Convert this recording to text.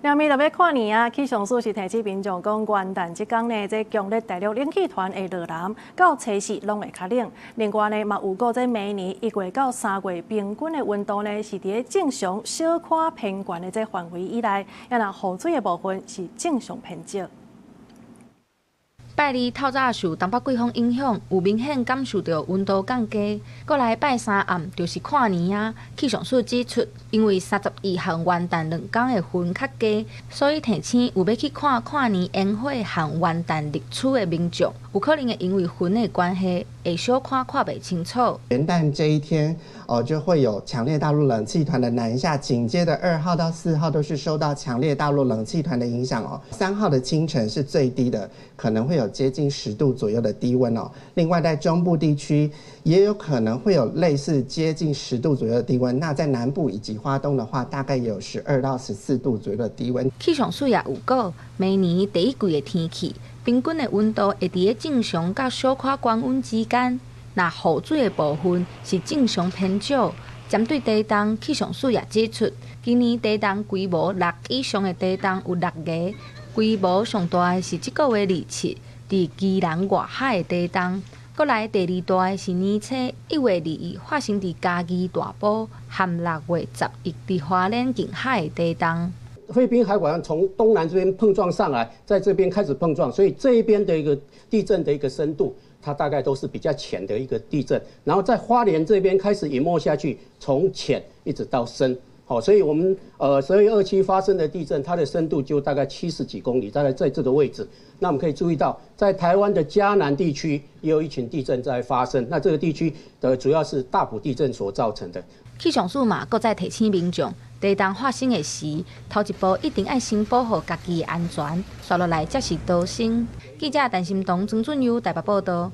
两面特要看年啊，气象署是提醒民众讲，元旦即天呢，这强烈大陆冷气团的落南到初四拢会较冷。另外呢，嘛有过这每年1月到3月平均的温度呢，是伫正常小可偏悬的这范围以内，也若雨水的部分是正常偏少。拜二透早受东北季风影响，有明显感受到温度降低。过来拜三暗就是看年啊。气象署指出，因为32和元旦2天的云较低，所以提醒有要去看年烟火和元旦日出的民众，有可能会因为云的关系，会小看袂清楚。元旦这一天，就会有强烈大陆冷气团的南下，紧接着2号到4号都是受到强烈大陆冷气团的影响哦。3号的清晨是最低的，可能会有接近10度左右的低温哦。另外，在中部地区也有可能会有类似接近10度左右的低温。那在南部以及花东的话，大概也有12到14度左右的低温。气象署也有讲，明年第一季的天气，平均的温度会伫正常甲小可高温之间。那雨水的部分是正常偏少。针对地动，气象署也指出，今年地动规模6以上的地动有6个，规模上大的是这个月27伫宜兰外海的地动。过来第2大的是年初1月2日发生伫嘉义大埔，和6月11伫花莲近海的地动。菲律宾海管从东南这边碰撞上来，在这边开始碰撞，所以这一边的一个地震的一个深度，它大概都是比较浅的一个地震。然后在花莲这边开始隐没下去，从浅一直到深。好，所以我们12月27发生的地震，它的深度就大概70几公里，大概在这个位置。那我们可以注意到，在台湾的嘉南地区也有一群地震在发生。那这个地区的主要是大埔地震所造成的。气象署嘛，搁再提醒民众，地动发生的时，头一步一定要先保护家己的安全，接落来才是逃生。记者陈心彤、曾俊佑台北报道。